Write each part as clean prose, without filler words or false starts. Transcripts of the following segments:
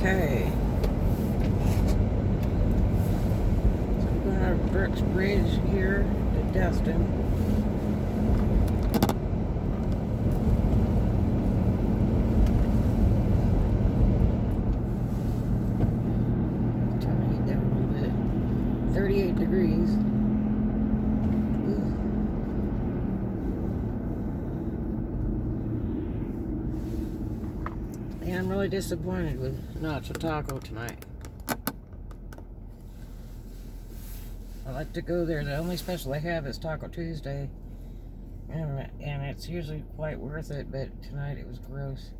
Okay. So I'm going over Brooks Bridge here to Destin. Turn the heat down a little bit. 38 degrees. And I'm really disappointed with Nacho Taco tonight. I like to go there. The only special they have is Taco Tuesday. And it's usually quite worth it, but tonight it was gross.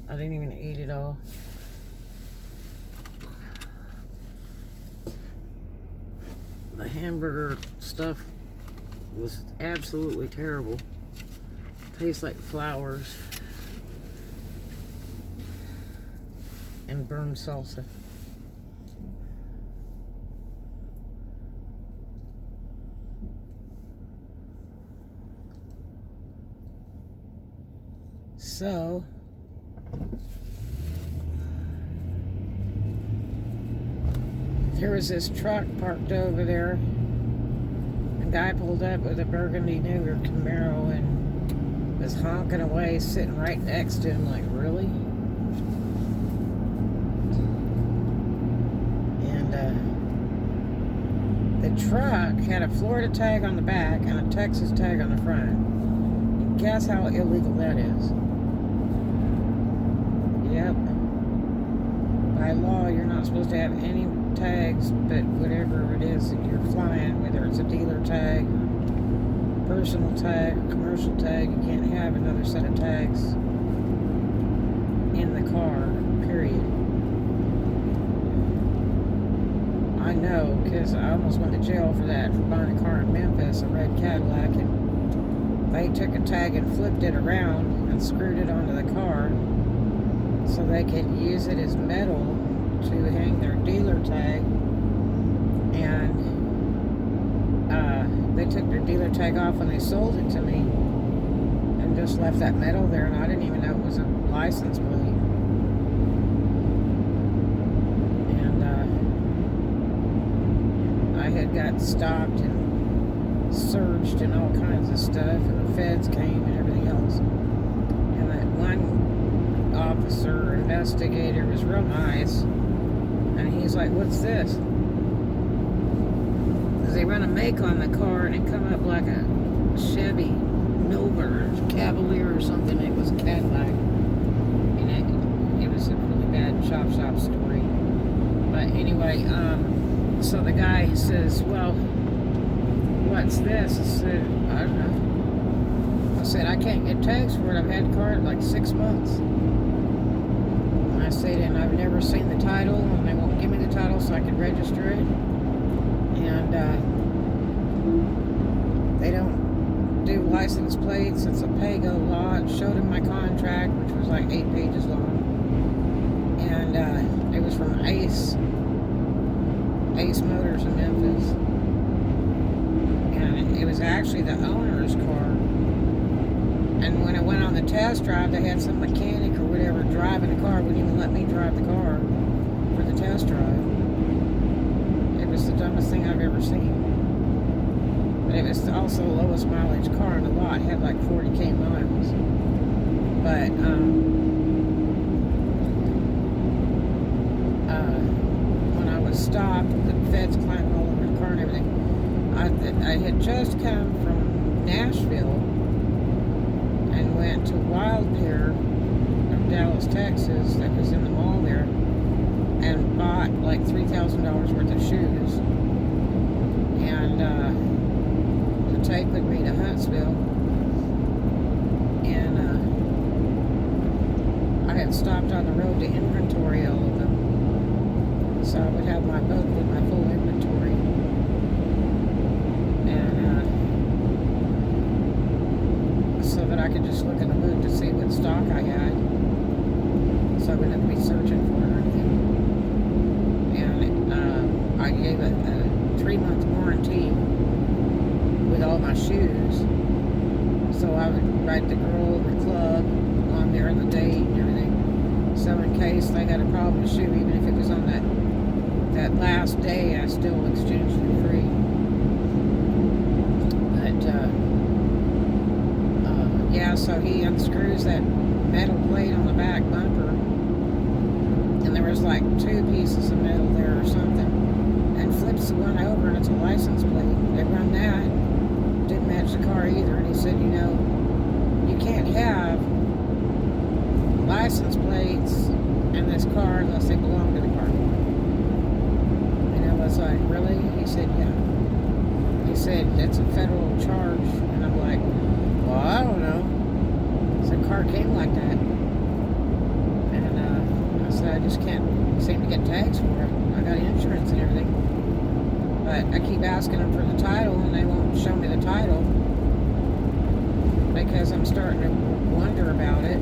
I didn't even eat it all. The hamburger stuff was absolutely terrible. Tastes like flowers and burned salsa. So there was this truck parked over there. A guy pulled up with a burgundy newer Camaro and was honking away, sitting right next to him. Like, really? And the truck had a Florida tag on the back and a Texas tag on the front. And guess how illegal that is? Yep. By law, you're not supposed to have any tags, but whatever it is that you're flying, whether it's a dealer tag, personal tag, or commercial tag, you can't have another set of tags in the car, period. I know, because I almost went to jail for that, for buying a car in Memphis, a red Cadillac, and they took a tag and flipped it around and screwed it onto the car so they could use it as metal to hang their dealer tag, and they took their dealer tag off when they sold it to me and just left that metal there, and I didn't even know it was a license plate. And I had got stopped and searched and all kinds of stuff, and the feds came and everything else, and that one officer investigator was real nice, and he's like, "What's this?" Because they run a make on the car, and it come up like a Chevy Nova or Cavalier or something. It was a Cadillac, and it was a really bad chop story. But anyway, so the guy says, "Well, what's this?" I said, "I don't know." I said, "I can't get tags for it. I've had the car like 6 months." I said, and I've never seen the title, and they won't give me the title so I can register it. And they don't do license plates. It's a pay-go law. It showed him my contract, which was like 8 pages long. And it was from Ace Motors in Memphis. And it was actually the owner's car. And when I went on the test drive, they had some mechanic or whatever driving the car. Wouldn't even let me drive the car for the test drive. It was the dumbest thing I've ever seen. But it was also the lowest mileage car in the lot. It had like 40K miles. But when I was stopped, the feds climbing all over the car and everything. I had just come from Nashville and went to Wild Pear of Dallas, Texas, that was in the mall there, and bought like $3,000 worth of shoes, and to take with me to Huntsville. And I had stopped on the road to inventory all of them, so I would have my book with my full inventory. And so that I could just look in the book to see what stock I had, so I wouldn't have to be searching for it or anything. And I gave it a 3-month warranty with all my shoes, so I would write the girl, the club on there, and the date and everything. So in case case they had a problem with shoe, even if it was on that last day, I still exchanged it free. But yeah, so he unscrews that metal plate on the back bumper, and there was like 2 pieces of metal there or something, and flips the one over, and it's a license plate. They run that, didn't match the car either, and he said, you know, you can't have license plates in this car unless they belong to the car. And I was like, really? He said, yeah. He said, that's a federal charge. And I'm like, well, I don't know. So the car came like that. And I said, I just can't seem to get tags for it. I got insurance and everything. But I keep asking them for the title, and they won't show me the title because I'm starting to wonder about it.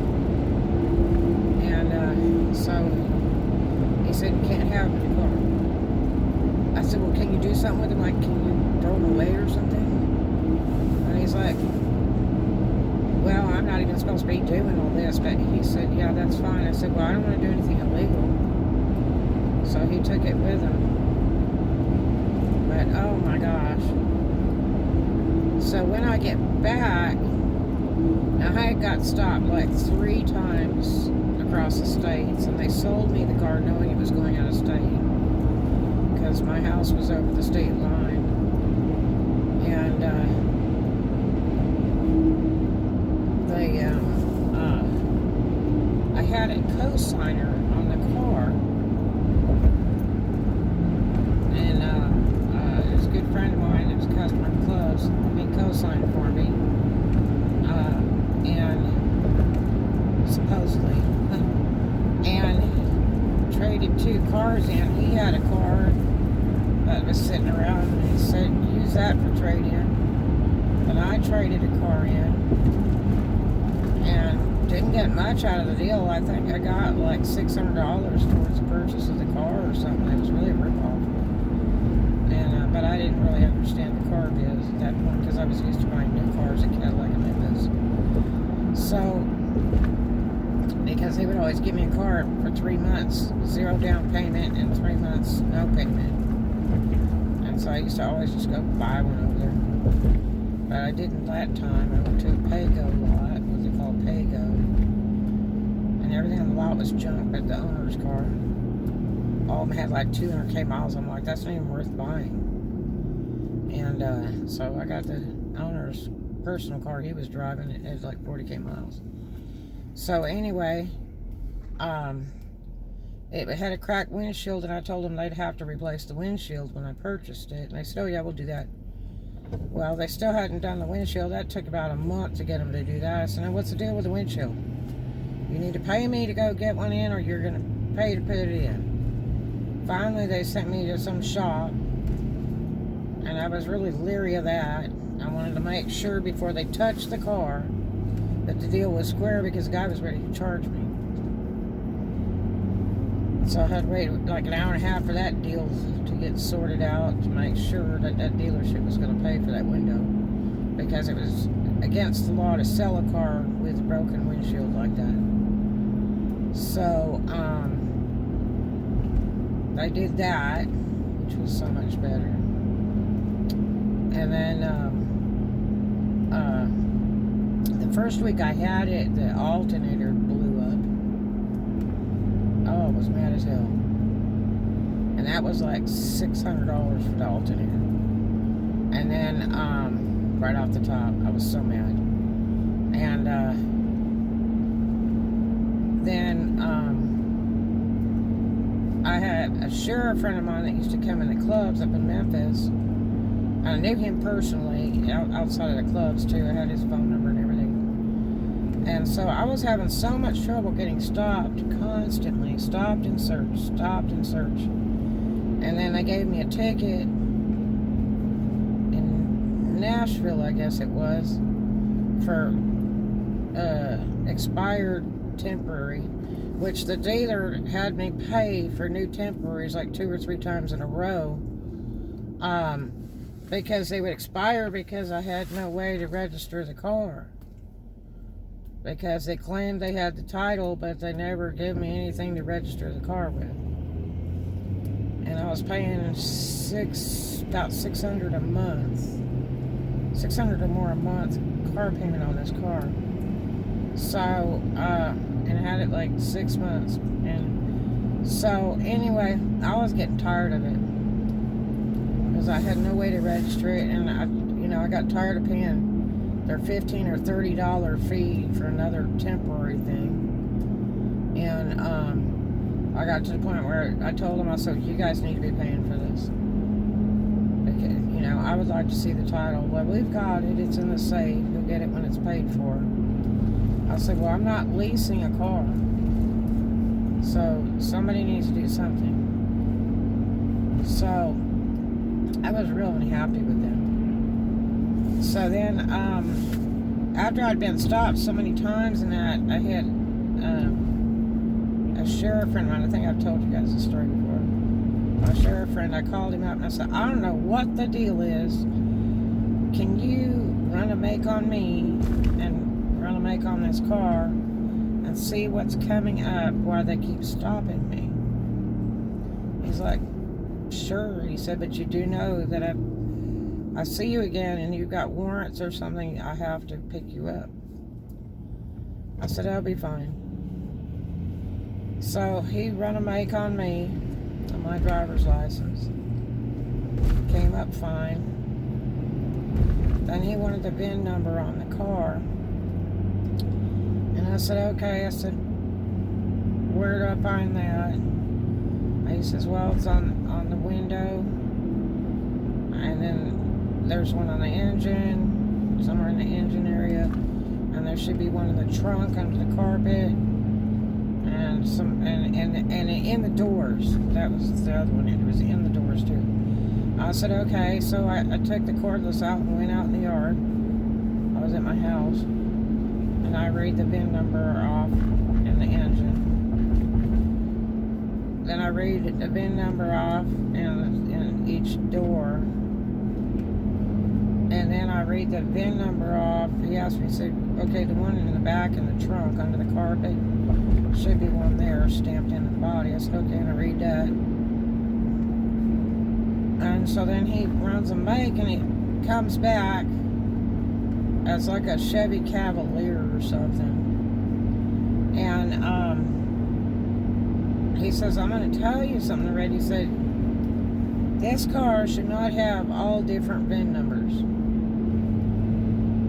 And so he said, you can't have it in the car. I said, well, can you do something with it? Like, can you throw it away or something? And he's like, well, I'm not even supposed to be doing all this. But he said, yeah, that's fine. I said, well, I don't want to do anything illegal. So he took it with him. But, oh my gosh. So when I get back, now I got stopped like 3 times across the states, and they sold me the car knowing it was going out of state because my house was over the state line. And I had a co-signer on the car, and it was a good friend of mine. It was a customer in clubs. He co-signed for me, and supposedly, and traded 2 cars in. He had a car that was sitting around, and he said, use that for trade-in. But I traded a car in, and didn't get much out of the deal. I think I got like $600 towards the purchase of the car or something. It was really a rip-off. And but I didn't really understand the car biz at that point because I was used to buying new cars at Cadillac and Memphis. So, because they would always give me a car for 3 months, 0 down payment, and 3 months no payment. And so I used to always just go buy one over there. But I didn't that time. I went to a Pago lot. What's it called? Pago. And everything on the lot was junk but the owner's car. All of them had like 200K miles. I'm like, that's not even worth buying. And so I got the owner's personal car he was driving. It had like 40K miles. So anyway, it had a cracked windshield, and I told them they'd have to replace the windshield when I purchased it. And they said, oh yeah, we'll do that. Well, they still hadn't done the windshield. That took about a month to get them to do that. I said, now what's the deal with the windshield? You need to pay me to go get one in, or you're going to pay to put it in. Finally, they sent me to some shop, and I was really leery of that. I wanted to make sure before they touched the car that the deal was square, because the guy was ready to charge me. So I had to wait like an hour and a half for that deal to get sorted out, to make sure that that dealership was going to pay for that window, because it was against the law to sell a car with a broken windshield like that. So I did that, which was so much better. And then the first week I had it, the alternator blew up. Oh, I was mad as hell. And that was like $600 for the alternator. And then, right off the top, I was so mad. And, then, I had a sheriff friend of mine that used to come in the clubs up in Memphis. I knew him personally, outside of the clubs too. I had his phone number and everything. And so I was having so much trouble getting stopped constantly. Stopped and searched, stopped and searched. And then they gave me a ticket in Nashville, I guess it was, for expired temporary, which the dealer had me pay for new temporaries like 2 or 3 times in a row, because they would expire because I had no way to register the car. because they claimed they had the title, but they never gave me anything to register the car with. And I was paying about $600 a month, $600 or more a month car payment on this car. So, and I had it like 6 months. And so, anyway, I was getting tired of it because I had no way to register it, and I got tired of paying their $15 or $30 fee for another temporary thing. And I got to the point where I told them, I said, you guys need to be paying for this. Because, I would like to see the title. Well, we've got it. It's in the safe. You'll get it when it's paid for. I said, well, I'm not leasing a car. So somebody needs to do something. So I was really happy with them. So then, after I'd been stopped so many times and that, I had a sheriff friend of mine. I think I've told you guys this story before. My sheriff friend, I called him up and I said, I don't know what the deal is. Can you run a make on me and run a make on this car and see what's coming up while they keep stopping me? He's like, sure. He said, but you do know that I see you again and you've got warrants or something, I have to pick you up. I said, I'll be fine. So he run a make on me on my driver's license. Came up fine. Then he wanted the VIN number on the car. And I said, okay. I said, where do I find that? And he says, well, it's on the window. And then there's one on the engine, somewhere in the engine area, and there should be one in the trunk under the carpet, and in the doors. That was the other one. It was in the doors too. I said, okay. So I took the cordless out and went out in the yard. I was at my house, and I read the VIN number off in the engine. Then I read the VIN number off in each door. And then I read the VIN number off. He asked me, he said, okay, the one in the back in the trunk under the carpet, should be one there stamped into the body. I said, okay, and I read that. And so then he runs a make, and he comes back as like a Chevy Cavalier or something. And he says, I'm going to tell you something already. He said, this car should not have all different VIN numbers.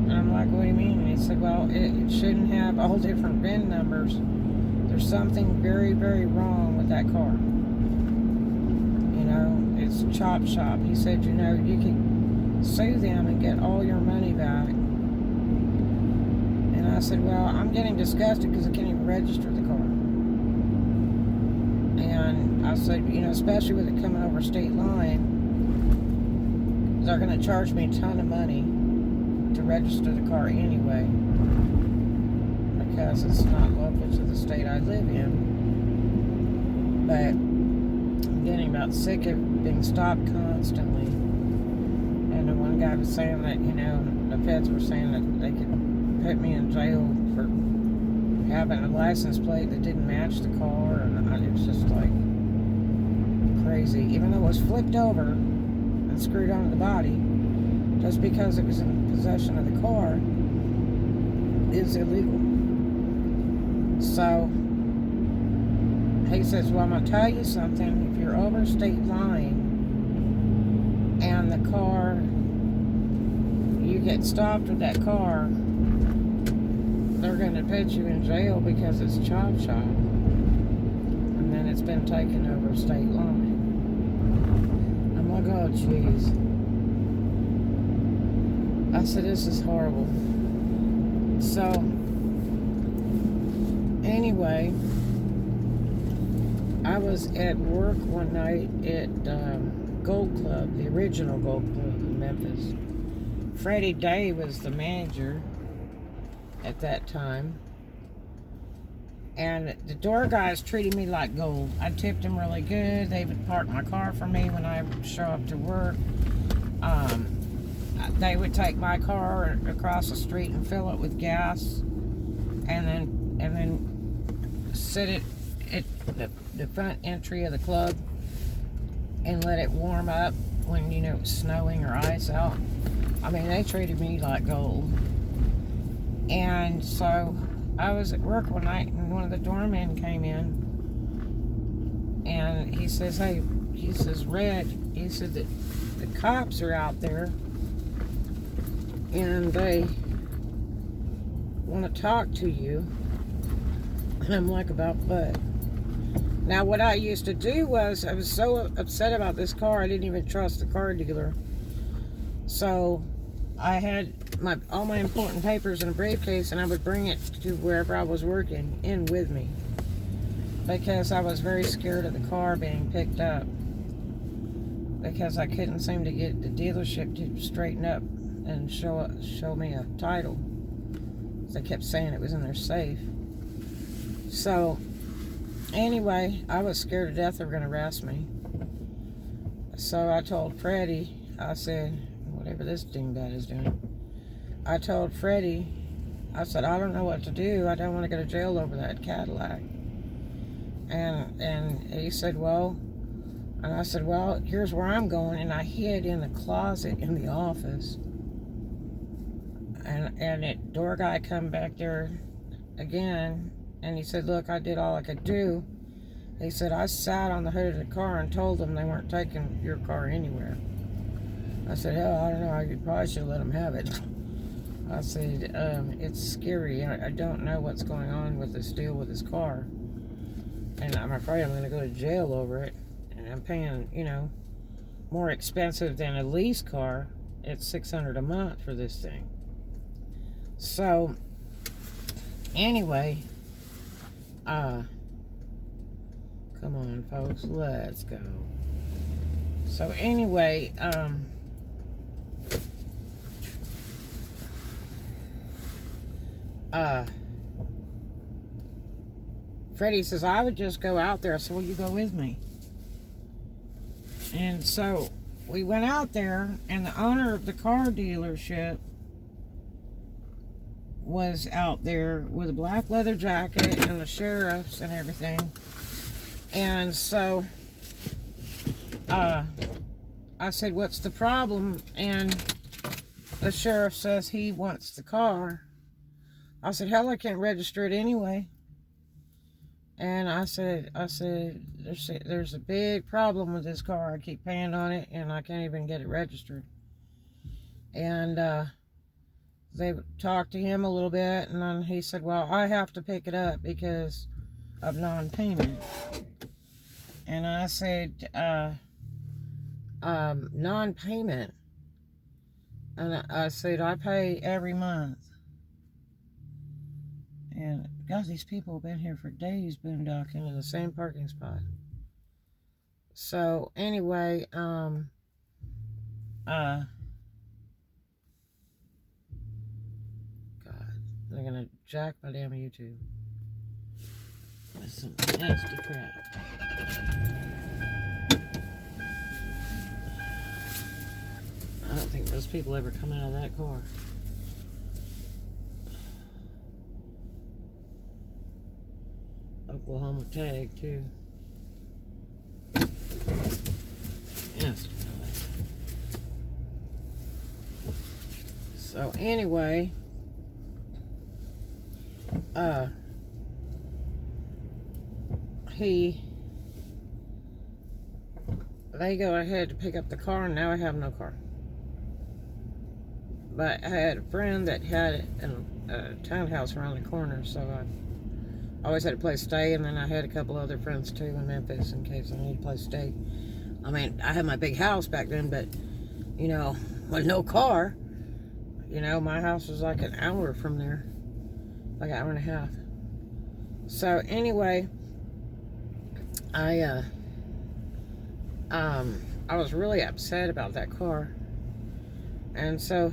And I'm like, what do you mean? And he said, well, it shouldn't have all different VIN numbers. There's something very, very wrong with that car. It's chop shop. He said, you can sue them and get all your money back. And I said, well, I'm getting disgusted because I can't even register the car. And I said, especially with it coming over state line, they're going to charge me a ton of money to register the car anyway, because it's not local to the state I live in. But I'm getting about sick of being stopped constantly. And the one guy was saying that, the feds were saying that they could put me in jail for having a license plate that didn't match the car, and it was just like crazy. Even though it was flipped over and screwed onto the body, just because it was in possession of the car is illegal. So he says, well, I'm going to tell you something. If you're over state line and the car, you get stopped with that car, they're going to put you in jail because it's chop shop. And then it's been taken over state line. I'm like, oh, jeez. I said, this is horrible. So, anyway, I was at work one night at Gold Club, the original Gold Club in Memphis. Freddie Day was the manager at that time. And the door guys treated me like gold. I tipped them really good. They would park my car for me when I show up to work. They would take my car across the street and fill it with gas and then sit it at the front entry of the club and let it warm up when, you know, it's snowing or ice out. I mean, they treated me like gold. And so I was at work one night, and one of the doormen came in, and he says, hey, he says, Red, he said that the cops are out there, and they want to talk to you. And I'm like, about what? Now, what I used to do was, I was so upset about this car, I didn't even trust the car dealer. So I had all my important papers in a briefcase, and I would bring it to wherever I was working in with me, because I was very scared of the car being picked up, because I couldn't seem to get the dealership to straighten up and show me a title. They kept saying it was in their safe. So anyway, I was scared to death they were going to arrest me. So I told Freddie, I said, whatever this dingbat is doing, I told Freddie, I said, I don't know what to do. I don't want to go to jail over that Cadillac. And he said, well, and I said, well, here's where I'm going. And I hid in the closet in the office. And the door guy come back there again, and he said, look, I did all I could do. He said, I sat on the hood of the car and told them they weren't taking your car anywhere. I said, hell, I don't know, you probably should have let them have it. I said, it's scary. I don't know what's going on with this deal with this car. And I'm afraid I'm going to go to jail over it. And I'm paying, you know, more expensive than a lease car. It's $600 a month for this thing. So, anyway, come on, folks, let's go. So, anyway, Freddie says, I would just go out there. I said, well, you go with me. And so we went out there, and the owner of the car dealership was out there with a black leather jacket and the sheriffs and everything. And so I said, what's the problem? And the sheriff says he wants the car. I said, hell, I can't register it anyway. And I said, there's a big problem with this car. I keep paying on it, and I can't even get it registered. And they talked to him a little bit, and then he said, well, I have to pick it up because of non-payment. And I said, non-payment? And I said, I pay every month. And God, these people have been here for days boondocking in the same parking spot. So anyway, God, they're gonna jack my damn YouTube. That's some nasty crap. I don't think those people ever come out of that car. Oklahoma tag too. Yes. So anyway, they go ahead to pick up the car, and now I have no car. But I had a friend that had a townhouse around the corner, so I always had a place to stay, and then I had a couple other friends too in Memphis in case I needed a place to stay. I mean, I had my big house back then, but, you know, with no car, you know, my house was like an hour from there, like an hour and a half. So anyway, I was really upset about that car, and so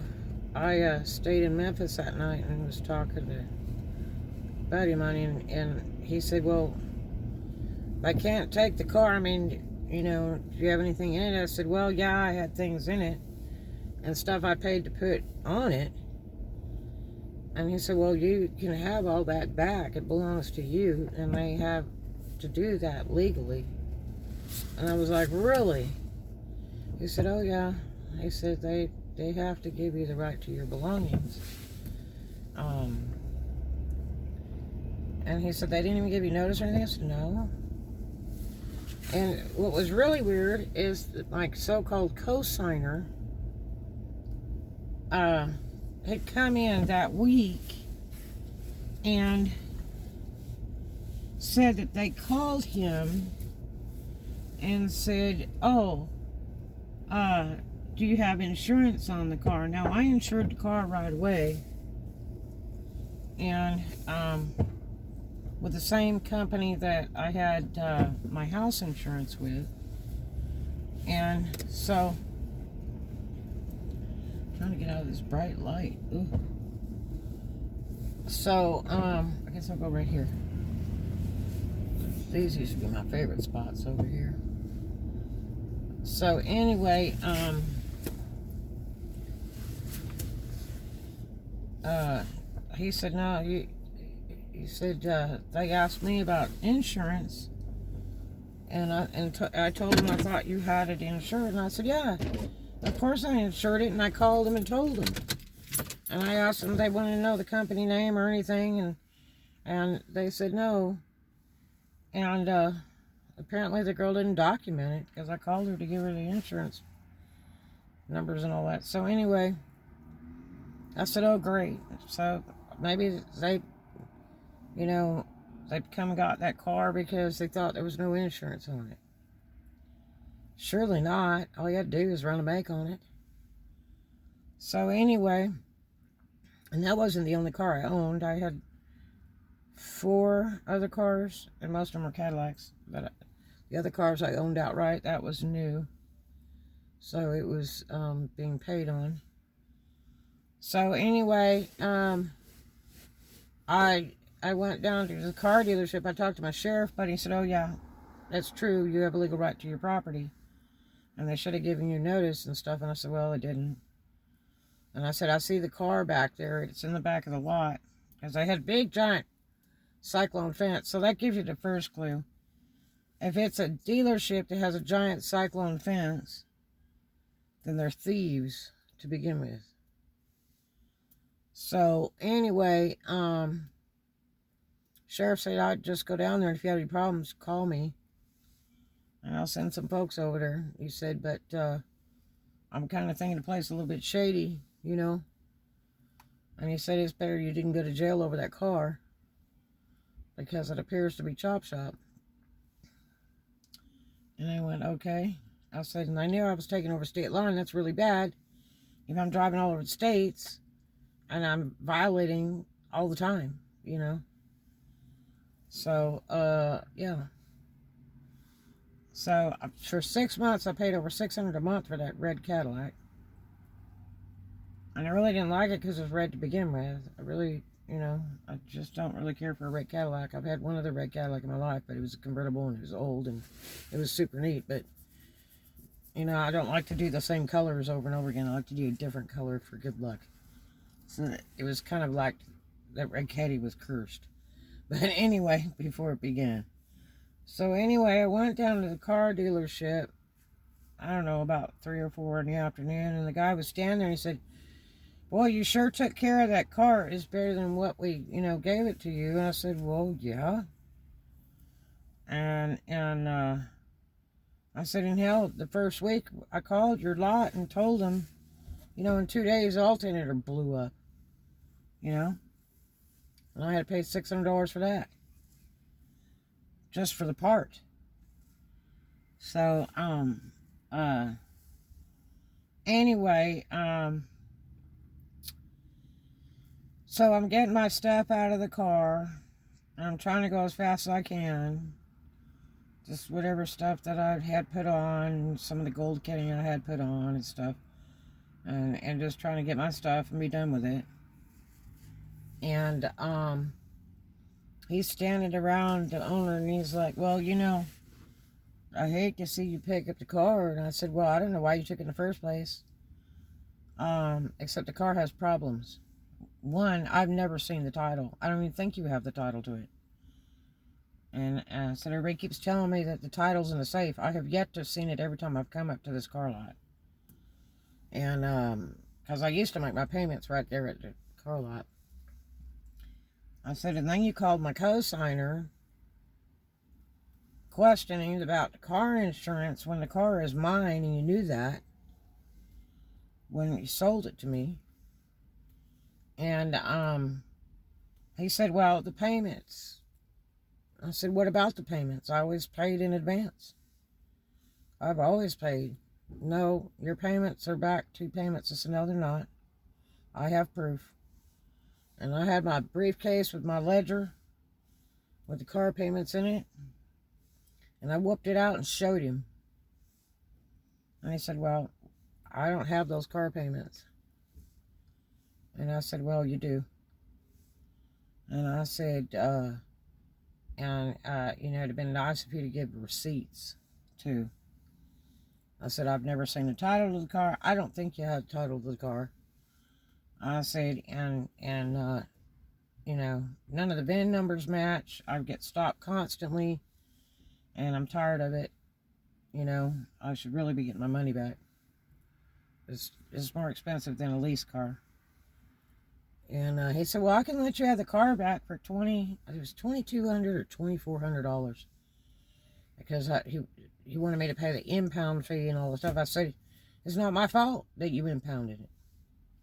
I stayed in Memphis that night and was talking to a buddy of mine, and he said, well, I can't take the car. I mean, you know, do you have anything in it? I said, well, yeah, I had things in it and stuff I paid to put on it, And he said, well, you can have all that back. It belongs to you, and they have to do that legally. And I was like, really? He said, oh, yeah. He said, they have to give you the right to your belongings. And he said, they didn't even give you notice or anything? I said, no. And what was really weird is that my so-called co-signer had come in that week and said that they called him and said, oh, do you have insurance on the car? Now, I insured the car right away, and with the same company that I had my house insurance with. And so, I'm trying to get out of this bright light. Ooh. So, I guess I'll go right here. These used to be my favorite spots over here. So anyway, he said, no, he said, they asked me about insurance, and I told him I thought you had it insured, and I said, yeah, of course I insured it, and I called them and told them, and I asked them if they wanted to know the company name or anything, and they said no, and apparently the girl didn't document it, because I called her to give her the insurance numbers and all that. So anyway, I said, oh great, so maybe they, you know, they'd come and got that car because they thought there was no insurance on it. Surely not. All you had to do is run a make on it. So anyway, and that wasn't the only car I owned. I had 4 other cars, and most of them were Cadillacs. But the other cars I owned outright, that was new. So it was being paid on. So anyway, I went down to the car dealership. I talked to my sheriff, but he said, oh yeah, that's true. You have a legal right to your property. And they should have given you notice and stuff. And I said, well, they didn't. And I said, I see the car back there. It's in the back of the lot. Because I had big, giant cyclone fence. So that gives you the first clue. If it's a dealership that has a giant cyclone fence, then they're thieves to begin with. So anyway, sheriff said I'd just go down there, and if you have any problems, call me, and I'll send some folks over there. He said, but I'm kind of thinking the place is a little bit shady, you know. And he said it's better you didn't go to jail over that car, because it appears to be chop shop. And I went, okay. I said, and I knew I was taking over state line. That's really bad. If I'm driving all over the states, and I'm violating all the time, you know. So, yeah. So, for 6 months, I paid over $600 a month for that red Cadillac. And I really didn't like it because it was red to begin with. I really, you know, I just don't really care for a red Cadillac. I've had one other red Cadillac in my life, but it was a convertible and it was old and it was super neat. But, you know, I don't like to do the same colors over and over again. I like to do a different color for good luck. So it was kind of like that red caddy was cursed. But anyway, before it began. So anyway, I went down to the car dealership, I don't know, about 3 or 4 in the afternoon, and the guy was standing there and he said, boy, you sure took care of that car. It's better than what we, you know, gave it to you. And I said, well, yeah. And I said, in hell, the first week I called your lot and told them, you know, in 2 days, the alternator blew up, you know. And I had to pay $600 for that. Just for the part. So, anyway, so I'm getting my stuff out of the car. I'm trying to go as fast as I can. Just whatever stuff that I had put on, some of the gold kitting I had put on and stuff. And just trying to get my stuff and be done with it. And, he's standing around the owner and he's like, well, you know, I hate to see you pick up the car. And I said, well, I don't know why you took it in the first place. Except the car has problems one, I've never seen the title. I don't even think you have the title to it. And so everybody keeps telling me that the title's in the safe. I have yet to have seen it every time I've come up to this car lot. And because I used to make my payments right there at the car lot. I said, and then you called my co-signer questioning about the car insurance when the car is mine, and you knew that when you sold it to me. And he said, well, the payments. I said, what about the payments? I always paid in advance. I've always paid. No, your payments are back 2 payments. I said, no, they're not. I have proof. And I had my briefcase with my ledger with the car payments in it. And I whooped it out and showed him. And he said, well, I don't have those car payments. And I said, well, you do. And I said, you know, it'd have been nice if you to give receipts, too. I said, I've never seen the title of the car. I don't think you have the title of the car. I said, and you know, none of the VIN numbers match. I get stopped constantly, and I'm tired of it. You know, I should really be getting my money back. It's more expensive than a lease car. And he said, well, I can let you have the car back for it was $2,200 or $2,400. Because he wanted me to pay the impound fee and all the stuff. I said, it's not my fault that you impounded it.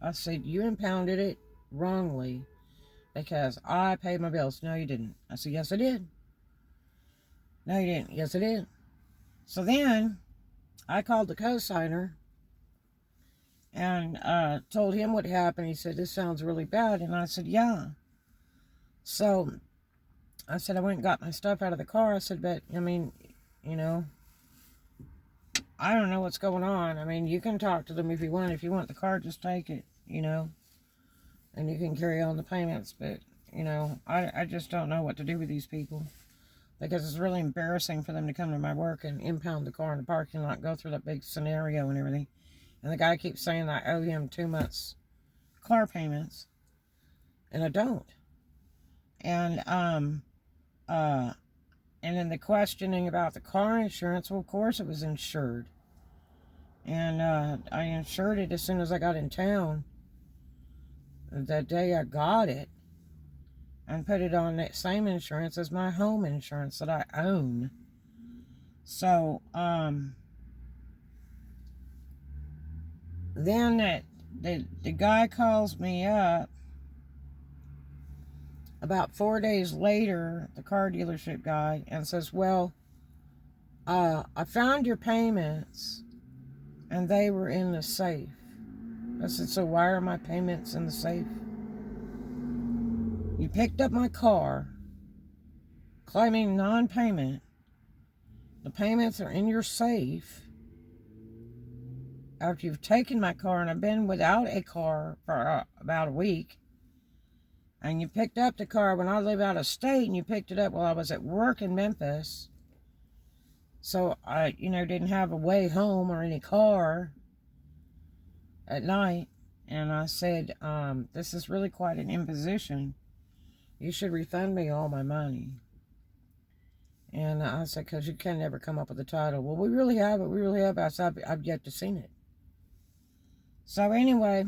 I said, you impounded it wrongly because I paid my bills. No, you didn't. I said, yes, I did. No, you didn't. Yes, I did. So then I called the co-signer and told him what happened. He said, this sounds really bad. And I said, yeah. So I said, I went and got my stuff out of the car. I said, but, I mean, you know, I don't know what's going on. I mean, you can talk to them if you want. If you want the car, just take it, you know, and you can carry on the payments. But, you know, I just don't know what to do with these people, because it's really embarrassing for them to come to my work and impound the car in the parking lot, go through that big scenario and everything. And the guy keeps saying that I owe him 2 months car payments, and I don't. And then the questioning about the car insurance, well, of course it was insured. And I insured it as soon as I got in town. The day I got it, and put it on that same insurance as my home insurance that I own. So, then the guy calls me up about 4 days later, the car dealership guy, and says, well, I found your payments and they were in the safe. I said, so why are my payments in the safe? You picked up my car claiming non-payment. The payments are in your safe after you've taken my car, and I've been without a car for about a week. And you picked up the car when I live out of state, and you picked it up while I was at work in Memphis. So I, you know, didn't have a way home or any car at night. And I said, this is really quite an imposition. You should refund me all my money. And I said, because you can never come up with a title. Well, we really have it. We really have it. I said, I've yet to seen it. So anyway,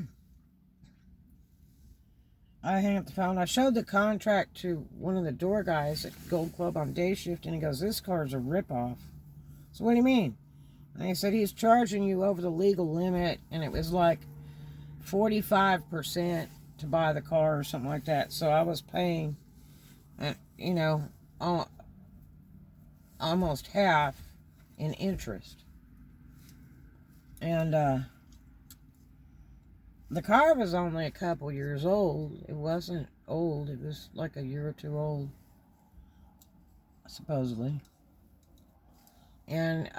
I hang up the phone. I showed the contract to one of the door guys at Gold Club on day shift, and he goes, this car's a ripoff. So what do you mean? And he said, he's charging you over the legal limit, and it was like 45% to buy the car or something like that. So I was paying, you know, almost half in interest. And the car was only a couple years old. It wasn't old. It was like a year or two old, supposedly. And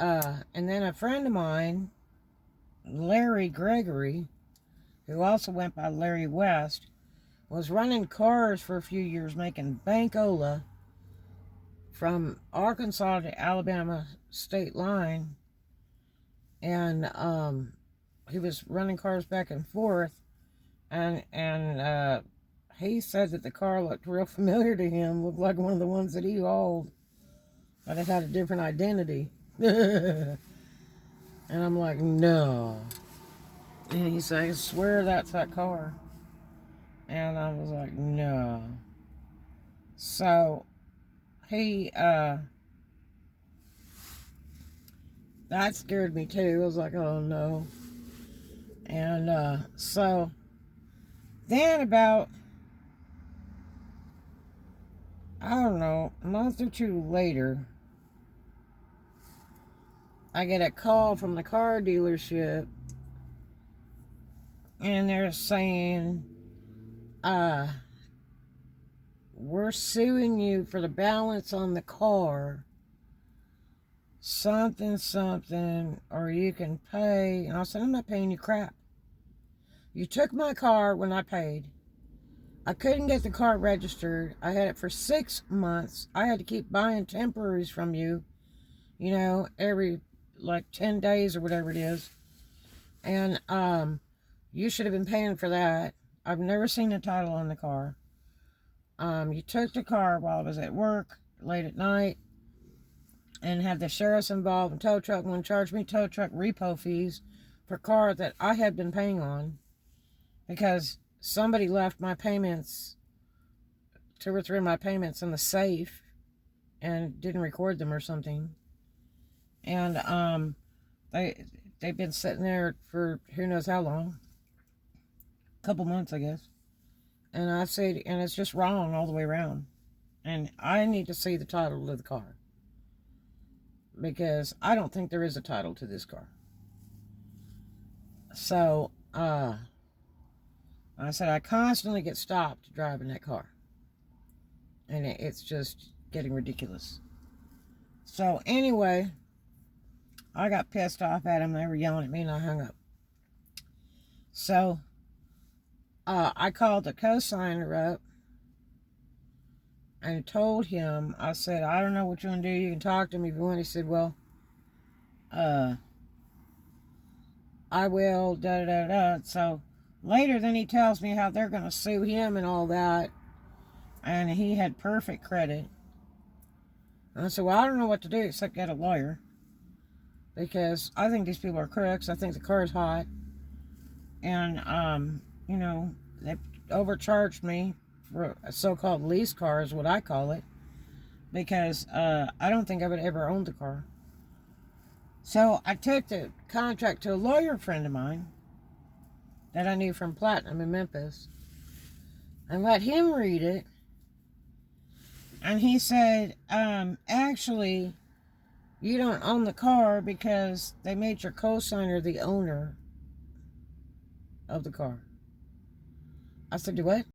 then a friend of mine, Larry Gregory, who also went by Larry West, was running cars for a few years, making bankola from Arkansas to Alabama state line. And he was running cars back and forth, and he said that the car looked real familiar to him, looked like one of the ones that he owned, but it had a different identity. And I'm like, no. And he said, I swear that's that car. And I was like, no. So he, that scared me too. I was like, oh no. And so then about, I don't know, a month or two later, I get a call from the car dealership, and they're saying, we're suing you for the balance on the car, something, or you can pay. And I said, I'm not paying you crap. You took my car when I paid. I couldn't get the car registered. I had it for 6 months. I had to keep buying temporaries from you, every like 10 days or whatever it is. And you should have been paying for that. I've never seen a title on the car. You took the car while I was at work late at night and had the sheriffs involved and tow truck one charged me tow truck repo fees for a car that I had been paying on because somebody left my payments, 2 or 3 of my payments in the safe and didn't record them or something. And they've been sitting there for who knows how long. A couple months, I guess. And I said, and it's just wrong all the way around. And I need to see the title of the car. Because I don't think there is a title to this car. So, I said, I constantly get stopped driving that car. And it's just getting ridiculous. So, anyway, I got pissed off at them. They were yelling at me and I hung up. So, I called the co-signer up and told him, I said, I don't know what you want to do. You can talk to me if you want. He said, well, I will, da-da-da-da. So later then he tells me how they're going to sue him and all that. And he had perfect credit. And I said, well, I don't know what to do except get a lawyer. Because I think these people are crooks. I think the car is hot. And, they overcharged me for a so-called lease car is what I call it. Because I don't think I would ever own the car. So I took the contract to a lawyer friend of mine that I knew from Platinum in Memphis. And let him read it. And he said, actually, you don't own the car because they made your co-signer the owner of the car. I said, do what?